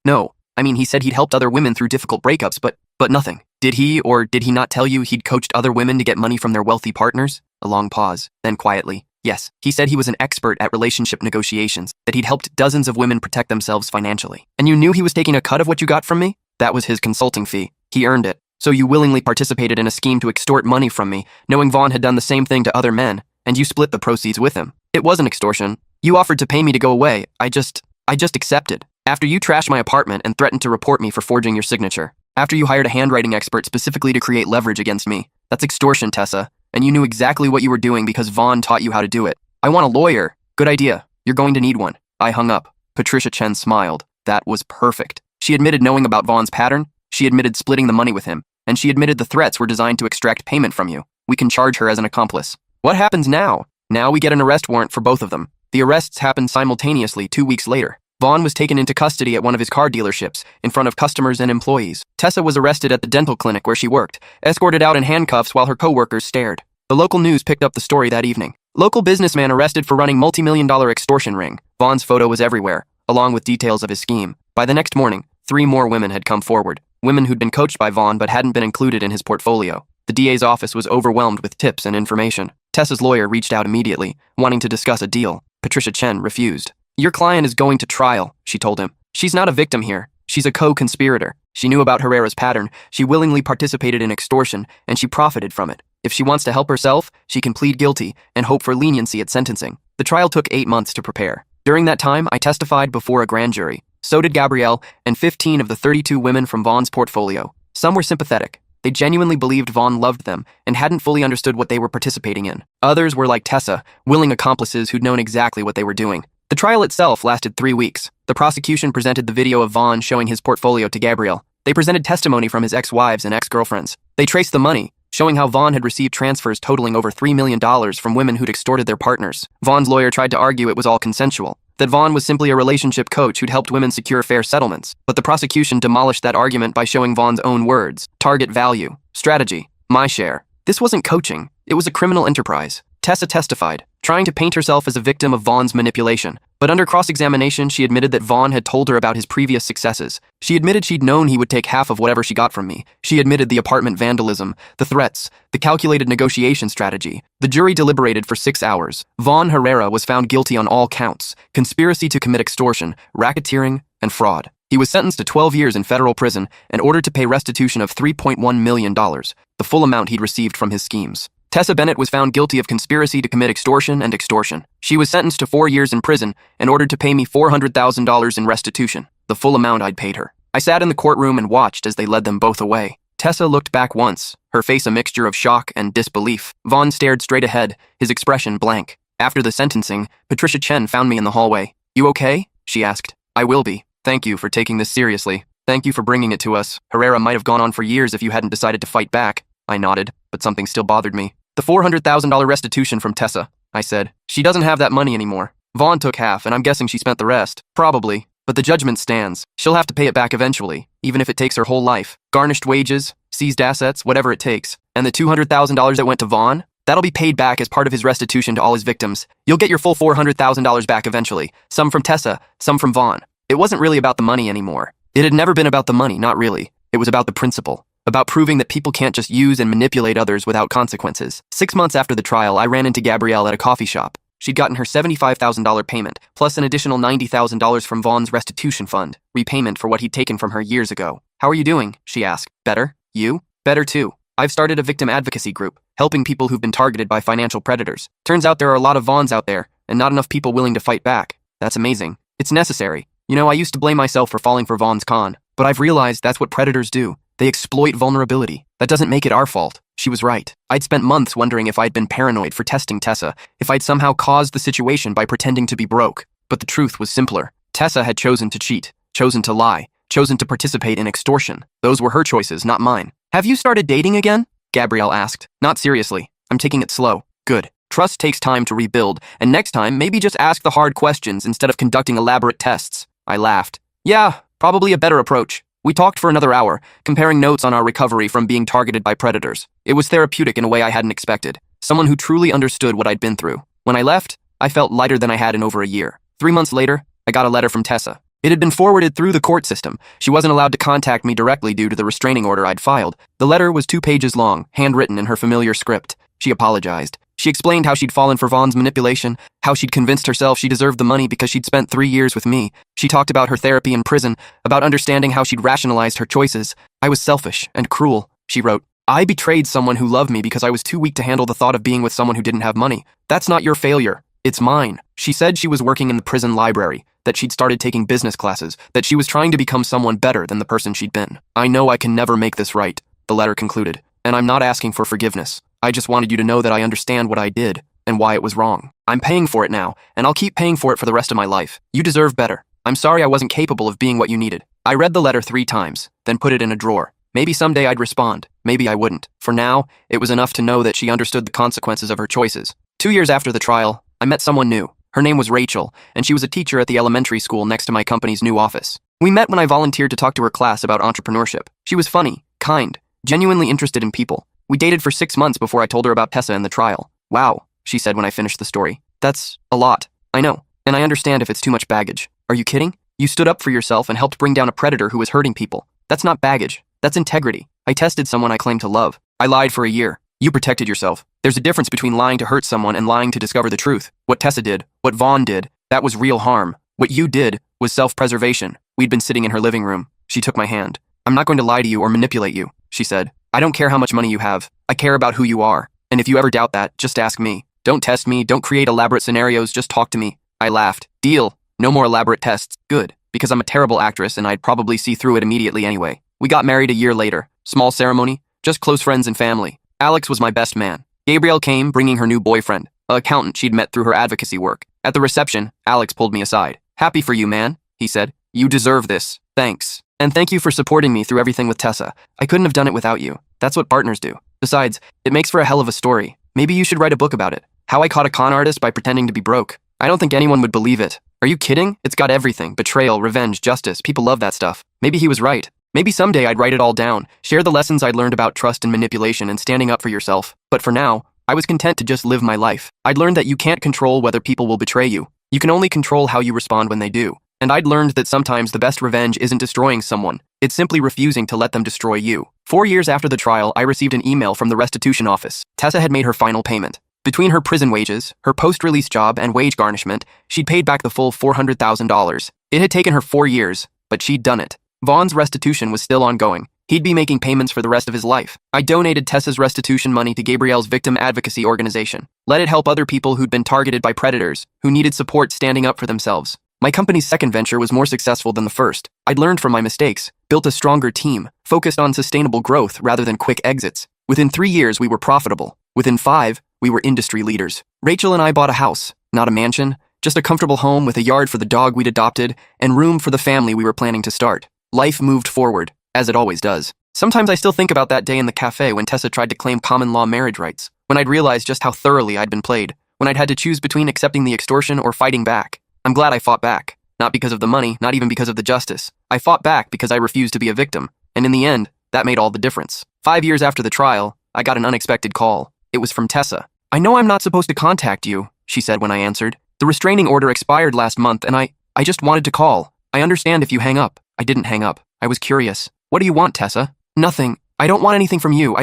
No. I mean, he said he'd helped other women through difficult breakups, but nothing. Did he or did he not tell you he'd coached other women to get money from their wealthy partners? A long pause, then quietly. Yes, he said he was an expert at relationship negotiations, that he'd helped dozens of women protect themselves financially. And you knew he was taking a cut of what you got from me? That was his consulting fee. He earned it. So you willingly participated in a scheme to extort money from me, knowing Vaughn had done the same thing to other men, and you split the proceeds with him. It wasn't extortion. You offered to pay me to go away. I just accepted. After you trashed my apartment and threatened to report me for forging your signature. After you hired a handwriting expert specifically to create leverage against me. That's extortion, Tessa. And you knew exactly what you were doing because Vaughn taught you how to do it. I want a lawyer. Good idea. You're going to need one. I hung up. Patricia Chen smiled. That was perfect. She admitted knowing about Vaughn's pattern. She admitted splitting the money with him. And she admitted the threats were designed to extract payment from you. We can charge her as an accomplice. What happens now? Now we get an arrest warrant for both of them. The arrests happened simultaneously 2 weeks later. Vaughn was taken into custody at one of his car dealerships, in front of customers and employees. Tessa was arrested at the dental clinic where she worked, escorted out in handcuffs while her co-workers stared. The local news picked up the story that evening. Local businessman arrested for running multi-million-dollar extortion ring. Vaughn's photo was everywhere, along with details of his scheme. By the next morning, 3 more women had come forward. Women who'd been coached by Vaughn but hadn't been included in his portfolio. The DA's office was overwhelmed with tips and information. Tessa's lawyer reached out immediately, wanting to discuss a deal. Patricia Chen refused. Your client is going to trial, she told him. She's not a victim here. She's a co-conspirator. She knew about Herrera's pattern. She willingly participated in extortion, and she profited from it. If she wants to help herself, she can plead guilty and hope for leniency at sentencing. The trial took 8 months to prepare. During that time, I testified before a grand jury. So did Gabrielle and 15 of the 32 women from Vaughn's portfolio. Some were sympathetic. They genuinely believed Vaughn loved them and hadn't fully understood what they were participating in. Others were like Tessa, willing accomplices who'd known exactly what they were doing. The trial itself lasted 3 weeks. The prosecution presented the video of Vaughn showing his portfolio to Gabrielle. They presented testimony from his ex-wives and ex-girlfriends. They traced the money, showing how Vaughn had received transfers totaling over $3 million from women who'd extorted their partners. Vaughn's lawyer tried to argue it was all consensual, that Vaughn was simply a relationship coach who'd helped women secure fair settlements. But the prosecution demolished that argument by showing Vaughn's own words: target value, strategy, my share. This wasn't coaching, it was a criminal enterprise. Tessa testified, trying to paint herself as a victim of Vaughn's manipulation. But under cross-examination, she admitted that Vaughn had told her about his previous successes. She admitted she'd known he would take half of whatever she got from me. She admitted the apartment vandalism, the threats, the calculated negotiation strategy. The jury deliberated for 6 hours. Vaughn Herrera was found guilty on all counts: conspiracy to commit extortion, racketeering, and fraud. He was sentenced to 12 years in federal prison and ordered to pay restitution of $3.1 million, the full amount he'd received from his schemes. Tessa Bennett was found guilty of conspiracy to commit extortion and extortion. She was sentenced to 4 years in prison and ordered to pay me $400,000 in restitution, the full amount I'd paid her. I sat in the courtroom and watched as they led them both away. Tessa looked back once, her face a mixture of shock and disbelief. Vaughn stared straight ahead, his expression blank. After the sentencing, Patricia Chen found me in the hallway. "You okay?" she asked. "I will be. Thank you for taking this seriously. Thank you for bringing it to us. Herrera might have gone on for years if you hadn't decided to fight back." I nodded, but something still bothered me. "The $400,000 restitution from Tessa," I said. "She doesn't have that money anymore. Vaughn took half, and I'm guessing she spent the rest. Probably. But the judgment stands. She'll have to pay it back eventually, even if it takes her whole life. Garnished wages, seized assets, whatever it takes. And the $200,000 that went to Vaughn? That'll be paid back as part of his restitution to all his victims. You'll get your full $400,000 back eventually. Some from Tessa, some from Vaughn." It wasn't really about the money anymore. It had never been about the money, not really. It was about the principle. About proving that people can't just use and manipulate others without consequences. 6 months after the trial, I ran into Gabrielle at a coffee shop. She'd gotten her $75,000 payment, plus an additional $90,000 from Vaughn's restitution fund, repayment for what he'd taken from her years ago. "How are you doing?" she asked. "Better? You?" "Better too. I've started a victim advocacy group, helping people who've been targeted by financial predators. Turns out there are a lot of Vaughns out there, and not enough people willing to fight back. That's amazing. It's necessary. You know, I used to blame myself for falling for Vaughn's con, but I've realized that's what predators do. They exploit vulnerability. That doesn't make it our fault." She was right. I'd spent months wondering if I'd been paranoid for testing Tessa, if I'd somehow caused the situation by pretending to be broke. But the truth was simpler. Tessa had chosen to cheat, chosen to lie, chosen to participate in extortion. Those were her choices, not mine. "Have you started dating again?" Gabrielle asked. "Not seriously. I'm taking it slow." "Good. Trust takes time to rebuild, and next time, maybe just ask the hard questions instead of conducting elaborate tests." I laughed. "Yeah, probably a better approach." We talked for another hour, comparing notes on our recovery from being targeted by predators. It was therapeutic in a way I hadn't expected. Someone who truly understood what I'd been through. When I left, I felt lighter than I had in over a year. 3 months later, I got a letter from Tessa. It had been forwarded through the court system. She wasn't allowed to contact me directly due to the restraining order I'd filed. The letter was 2 pages long, handwritten in her familiar script. She apologized. She explained how she'd fallen for Vaughn's manipulation, how she'd convinced herself she deserved the money because she'd spent 3 years with me. She talked about her therapy in prison, about understanding how she'd rationalized her choices. "I was selfish and cruel," she wrote. "I betrayed someone who loved me because I was too weak to handle the thought of being with someone who didn't have money. That's not your failure. It's mine." She said she was working in the prison library, that she'd started taking business classes, that she was trying to become someone better than the person she'd been. "I know I can never make this right," the letter concluded, "and I'm not asking for forgiveness. I just wanted you to know that I understand what I did and why it was wrong. I'm paying for it now, and I'll keep paying for it for the rest of my life. You deserve better. I'm sorry I wasn't capable of being what you needed." I read the letter 3 times, then put it in a drawer. Maybe someday I'd respond. Maybe I wouldn't. For now, it was enough to know that she understood the consequences of her choices. 2 years after the trial, I met someone new. Her name was Rachel, and she was a teacher at the elementary school next to my company's new office. We met when I volunteered to talk to her class about entrepreneurship. She was funny, kind, genuinely interested in people. We dated for 6 months before I told her about Tessa and the trial. "Wow," she said when I finished the story. "That's a lot. I know, and I understand if it's too much baggage. Are you kidding? You stood up for yourself and helped bring down a predator who was hurting people. That's not baggage. That's integrity. I tested someone I claimed to love. I lied for a year. You protected yourself. There's a difference between lying to hurt someone and lying to discover the truth. What Tessa did, what Vaughn did, that was real harm. What you did was self-preservation." We'd been sitting in her living room. She took my hand. "I'm not going to lie to you or manipulate you," she said. "I don't care how much money you have. I care about who you are. And if you ever doubt that, just ask me. Don't test me, don't create elaborate scenarios, just talk to me." I laughed. "Deal. No more elaborate tests." "Good, because I'm a terrible actress and I'd probably see through it immediately anyway." We got married a year later. Small ceremony, just close friends and family. Alex was my best man. Gabrielle came, bringing her new boyfriend, an accountant she'd met through her advocacy work. At the reception, Alex pulled me aside. "Happy for you, man," he said. "You deserve this. Thanks. And thank you for supporting me through everything with Tessa. I couldn't have done it without you. That's what partners do. Besides, it makes for a hell of a story. Maybe you should write a book about it. How I caught a con artist by pretending to be broke." I don't think anyone would believe it. Are you kidding? It's got everything. Betrayal, revenge, justice. People love that stuff. Maybe he was right. Maybe someday I'd write it all down, share the lessons I'd learned about trust and manipulation and standing up for yourself. But for now, I was content to just live my life. I'd learned that you can't control whether people will betray you. You can only control how you respond when they do. And I'd learned that sometimes the best revenge isn't destroying someone. It's simply refusing to let them destroy you. 4 years after the trial, I received an email from the restitution office. Tessa had made her final payment. Between her prison wages, her post-release job, and wage garnishment, she'd paid back the full $400,000. It had taken her 4 years, but she'd done it. Vaughn's restitution was still ongoing. He'd be making payments for the rest of his life. I donated Tessa's restitution money to Gabrielle's victim advocacy organization. Let it help other people who'd been targeted by predators, who needed support standing up for themselves. My company's second venture was more successful than the first. I'd learned from my mistakes, built a stronger team, focused on sustainable growth rather than quick exits. Within 3 years, we were profitable. Within 5, we were industry leaders. Rachel and I bought a house, not a mansion, just a comfortable home with a yard for the dog we'd adopted and room for the family we were planning to start. Life moved forward, as it always does. Sometimes I still think about that day in the cafe when Tessa tried to claim common law marriage rights, when I'd realized just how thoroughly I'd been played, when I'd had to choose between accepting the extortion or fighting back. I'm glad I fought back. Not because of the money, not even because of the justice. I fought back because I refused to be a victim, and in the end, that made all the difference. 5 years after the trial, I got an unexpected call. It was from Tessa. "I know I'm not supposed to contact you," she said when I answered. "The restraining order expired last month, and I just wanted to call. I understand if you hang up." I didn't hang up. I was curious. "What do you want, Tessa?" "Nothing. I don't want anything from you.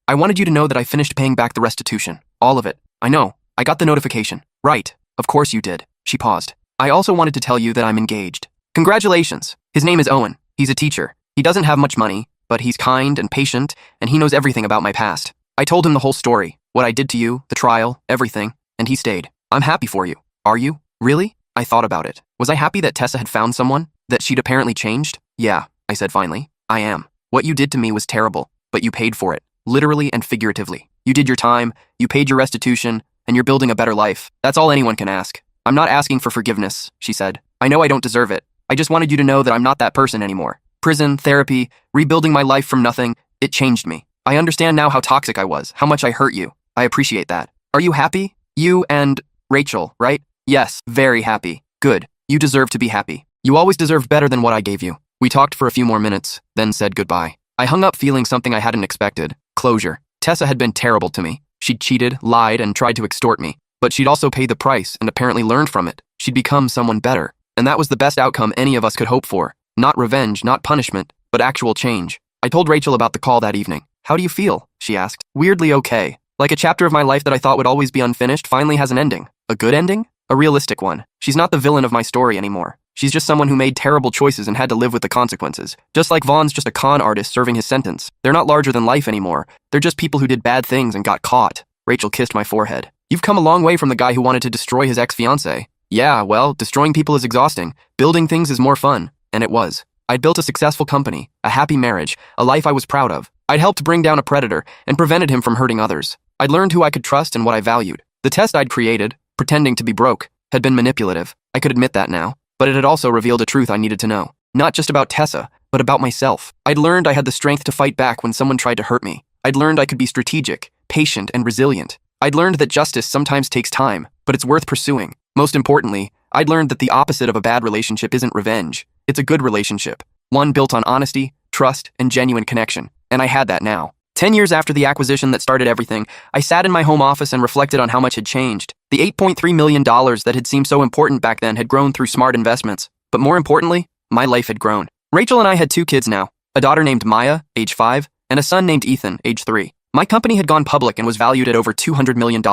I wanted you to know that I finished paying back the restitution. All of it. I know. I got the notification." "Right. Of course you did." She paused. "I also wanted to tell you that I'm engaged." "Congratulations. His name is Owen. He's a teacher. He doesn't have much money, but he's kind and patient, and he knows everything about my past." I told him the whole story, what I did to you, the trial, everything, and he stayed. "I'm happy for you." "Are you? Really?" I thought about it. Was I happy that Tessa had found someone? That she'd apparently changed? "Yeah," I said finally. "I am. What you did to me was terrible, but you paid for it, literally and figuratively. You did your time, you paid your restitution, and you're building a better life. That's all anyone can ask." "I'm not asking for forgiveness," she said. "I know I don't deserve it. I just wanted you to know that I'm not that person anymore. Prison, therapy, rebuilding my life from nothing, it changed me. I understand now how toxic I was, how much I hurt you. I appreciate that. Are you happy? You and Rachel, right?" "Yes, very happy." "Good. You deserve to be happy. You always deserved better than what I gave you." We talked for a few more minutes, then said goodbye. I hung up feeling something I hadn't expected. Closure. Tessa had been terrible to me. She'd cheated, lied, and tried to extort me. But she'd also paid the price and apparently learned from it. She'd become someone better. And that was the best outcome any of us could hope for. Not revenge, not punishment, but actual change. I told Rachel about the call that evening. "How do you feel?" she asked. "Weirdly okay. Like a chapter of my life that I thought would always be unfinished finally has an ending. A good ending? A realistic one. She's not the villain of my story anymore. She's just someone who made terrible choices and had to live with the consequences. Just like Vaughn's just a con artist serving his sentence. They're not larger than life anymore. They're just people who did bad things and got caught." Rachel kissed my forehead. "You've come a long way from the guy who wanted to destroy his ex-fiancée." "Yeah, well, destroying people is exhausting. Building things is more fun." And it was. I'd built a successful company, a happy marriage, a life I was proud of. I'd helped bring down a predator and prevented him from hurting others. I'd learned who I could trust and what I valued. The test I'd created, pretending to be broke, had been manipulative. I could admit that now. But it had also revealed a truth I needed to know. Not just about Tessa, but about myself. I'd learned I had the strength to fight back when someone tried to hurt me. I'd learned I could be strategic, patient, and resilient. I'd learned that justice sometimes takes time, but it's worth pursuing. Most importantly, I'd learned that the opposite of a bad relationship isn't revenge. It's a good relationship. One built on honesty, trust, and genuine connection. And I had that now. 10 years after the acquisition that started everything, I sat in my home office and reflected on how much had changed. The $8.3 million that had seemed so important back then had grown through smart investments. But more importantly, my life had grown. Rachel and I had 2 kids now, a daughter named Maya, age 5, and a son named Ethan, age 3. My company had gone public and was valued at over $200 million.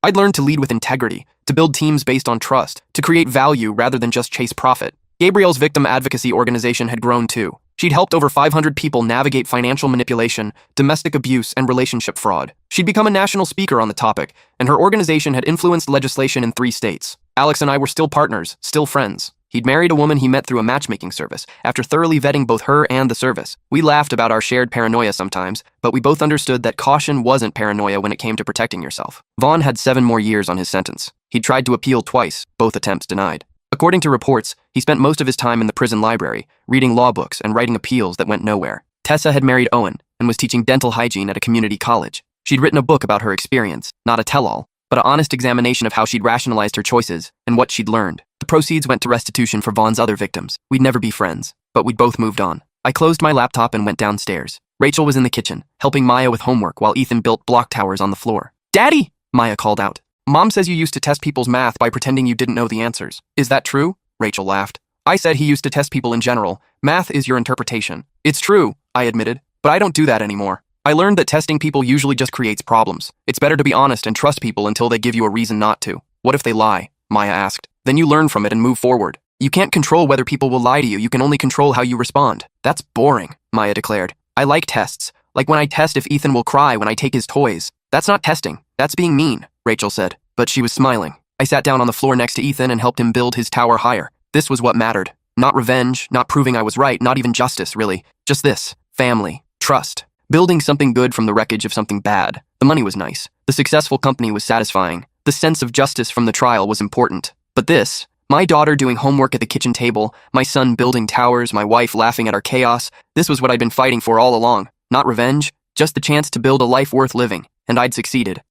I'd learned to lead with integrity, to build teams based on trust, to create value rather than just chase profit. Gabrielle's victim advocacy organization had grown too. She'd helped over 500 people navigate financial manipulation, domestic abuse, and relationship fraud. She'd become a national speaker on the topic, and her organization had influenced legislation in 3 states. Alex and I were still partners, still friends. He'd married a woman he met through a matchmaking service, after thoroughly vetting both her and the service. We laughed about our shared paranoia sometimes, but we both understood that caution wasn't paranoia when it came to protecting yourself. Vaughn had 7 more years on his sentence. He'd tried to appeal twice, both attempts denied. According to reports, he spent most of his time in the prison library, reading law books and writing appeals that went nowhere. Tessa had married Owen and was teaching dental hygiene at a community college. She'd written a book about her experience, not a tell-all. but an honest examination of how she'd rationalized her choices and what she'd learned. The proceeds went to restitution for Vaughn's other victims. We'd never be friends, but we'd both moved on. I closed my laptop and went downstairs. Rachel was in the kitchen, helping Maya with homework while Ethan built block towers on the floor. "Daddy!" Maya called out. "Mom says you used to test people's math by pretending you didn't know the answers. Is that true?" Rachel laughed. "I said he used to test people in general. Math is your interpretation." "It's true," I admitted, "but I don't do that anymore. I learned that testing people usually just creates problems. It's better to be honest and trust people until they give you a reason not to." "What if they lie?" Maya asked. "Then you learn from it and move forward. You can't control whether people will lie to you. You can only control how you respond." "That's boring," Maya declared. "I like tests. Like when I test if Ethan will cry when I take his toys." "That's not testing. That's being mean," Rachel said, but she was smiling. I sat down on the floor next to Ethan and helped him build his tower higher. This was what mattered. Not revenge, not proving I was right, not even justice, really. Just this: family, trust. Building something good from the wreckage of something bad. The money was nice. The successful company was satisfying. The sense of justice from the trial was important. But this, my daughter doing homework at the kitchen table, my son building towers, my wife laughing at our chaos, this was what I'd been fighting for all along. Not revenge, just the chance to build a life worth living. And I'd succeeded.